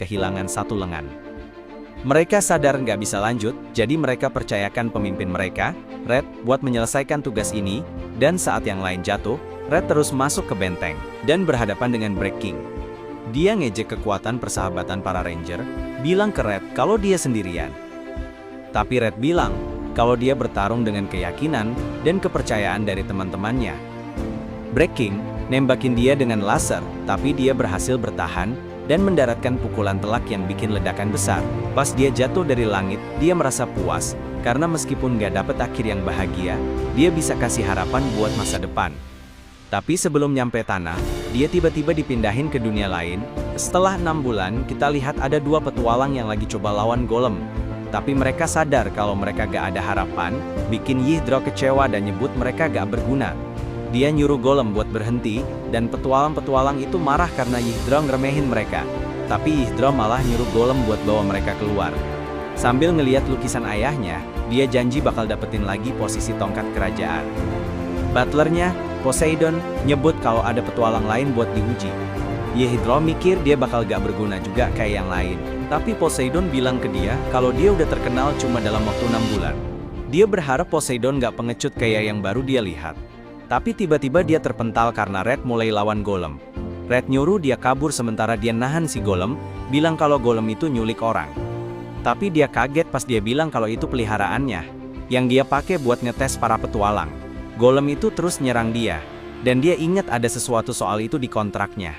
kehilangan satu lengan. Mereka sadar nggak bisa lanjut, jadi mereka percayakan pemimpin mereka, Red, buat menyelesaikan tugas ini, dan saat yang lain jatuh, Red terus masuk ke benteng, dan berhadapan dengan Black King. Dia ngejek kekuatan persahabatan para Ranger, bilang ke Red kalau dia sendirian. Tapi Red bilang, kalau dia bertarung dengan keyakinan dan kepercayaan dari teman-temannya. Black King nembakin dia dengan laser, tapi dia berhasil bertahan, dan mendaratkan pukulan telak yang bikin ledakan besar. Pas dia jatuh dari langit, dia merasa puas, karena meskipun gak dapet akhir yang bahagia, dia bisa kasih harapan buat masa depan. Tapi sebelum nyampe tanah, dia tiba-tiba dipindahin ke dunia lain. Setelah 6 bulan, kita lihat ada 2 petualang yang lagi coba lawan Golem. Tapi mereka sadar kalau mereka gak ada harapan, bikin Yggdrasil kecewa dan nyebut mereka gak berguna. Dia nyuruh Golem buat berhenti, dan petualang-petualang itu marah karena Yggdrasil ngeremehin mereka. Tapi Yggdrasil malah nyuruh Golem buat bawa mereka keluar. Sambil ngeliat lukisan ayahnya, dia janji bakal dapetin lagi posisi tongkat kerajaan. Butlernya, Poseidon, nyebut kalau ada petualang lain buat diuji. Yggdrasil mikir dia bakal gak berguna juga kayak yang lain. Tapi Poseidon bilang ke dia kalau dia udah terkenal cuma dalam waktu 6 bulan. Dia berharap Poseidon gak pengecut kayak yang baru dia lihat. Tapi tiba-tiba dia terpental karena Red mulai lawan Golem. Red nyuruh dia kabur sementara dia nahan si Golem, bilang kalau Golem itu nyulik orang. Tapi dia kaget pas dia bilang kalau itu peliharaannya, yang dia pakai buat ngetes para petualang. Golem itu terus nyerang dia, dan dia ingat ada sesuatu soal itu di kontraknya.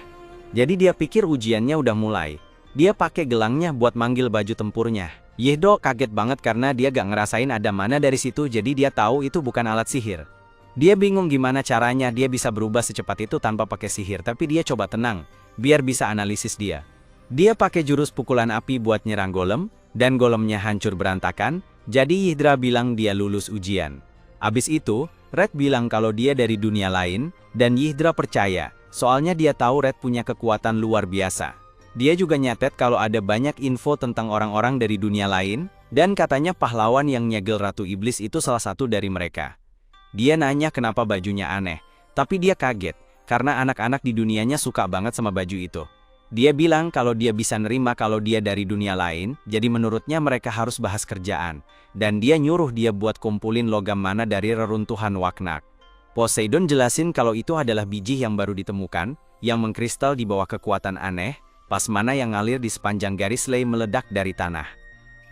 Jadi dia pikir ujiannya udah mulai. Dia pakai gelangnya buat manggil baju tempurnya. Yggdrasil kaget banget karena dia gak ngerasain ada mana dari situ, jadi dia tahu itu bukan alat sihir. Dia bingung gimana caranya dia bisa berubah secepat itu tanpa pakai sihir, tapi dia coba tenang, biar bisa analisis dia. Dia pakai jurus pukulan api buat nyerang Golem, dan Golemnya hancur berantakan, jadi Yggdrasil bilang dia lulus ujian. Abis itu, Red bilang kalau dia dari dunia lain, dan Yggdrasil percaya, soalnya dia tahu Red punya kekuatan luar biasa. Dia juga nyatet kalau ada banyak info tentang orang-orang dari dunia lain, dan katanya pahlawan yang nyegel Ratu Iblis itu salah satu dari mereka. Dia nanya kenapa bajunya aneh, tapi dia kaget, karena anak-anak di dunianya suka banget sama baju itu. Dia bilang kalau dia bisa nerima kalau dia dari dunia lain, jadi menurutnya mereka harus bahas kerjaan. Dan dia nyuruh dia buat kumpulin logam mana dari reruntuhan Wagnak. Poseidon jelasin kalau itu adalah biji yang baru ditemukan, yang mengkristal di bawah kekuatan aneh, pas mana yang ngalir di sepanjang garis lei meledak dari tanah.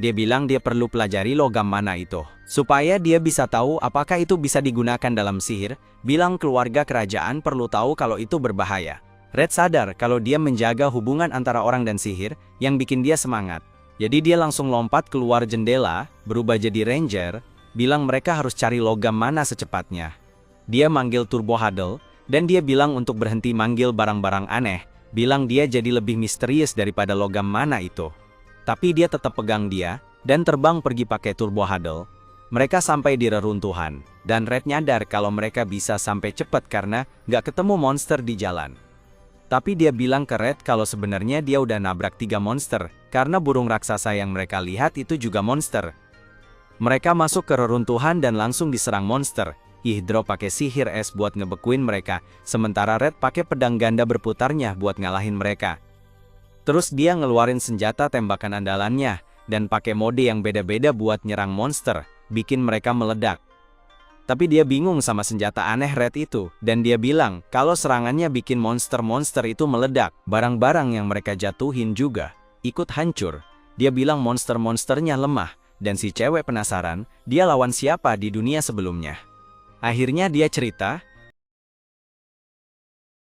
Dia bilang dia perlu pelajari logam mana itu, supaya dia bisa tahu apakah itu bisa digunakan dalam sihir, bilang keluarga kerajaan perlu tahu kalau itu berbahaya. Red sadar kalau dia menjaga hubungan antara orang dan sihir, yang bikin dia semangat. Jadi dia langsung lompat keluar jendela, berubah jadi Ranger, bilang mereka harus cari logam mana secepatnya. Dia manggil Turbo Huddle, dan dia bilang untuk berhenti manggil barang-barang aneh, bilang dia jadi lebih misterius daripada logam mana itu. Tapi dia tetap pegang dia, dan terbang pergi pakai Turbo Huddle. Mereka sampai di reruntuhan, dan Red nyadar kalau mereka bisa sampai cepat karena nggak ketemu monster di jalan. Tapi dia bilang ke Red kalau sebenarnya dia udah nabrak 3 monster, karena burung raksasa yang mereka lihat itu juga monster. Mereka masuk ke reruntuhan dan langsung diserang monster. Yggdrasil pakai sihir es buat ngebekuin mereka, sementara Red pakai pedang ganda berputarnya buat ngalahin mereka. Terus dia ngeluarin senjata tembakan andalannya, dan pakai mode yang beda-beda buat nyerang monster, bikin mereka meledak. Tapi dia bingung sama senjata aneh Red itu, dan dia bilang kalau serangannya bikin monster-monster itu meledak, barang-barang yang mereka jatuhin juga ikut hancur. Dia bilang monster-monsternya lemah, dan si cewek penasaran, dia lawan siapa di dunia sebelumnya. Akhirnya dia cerita,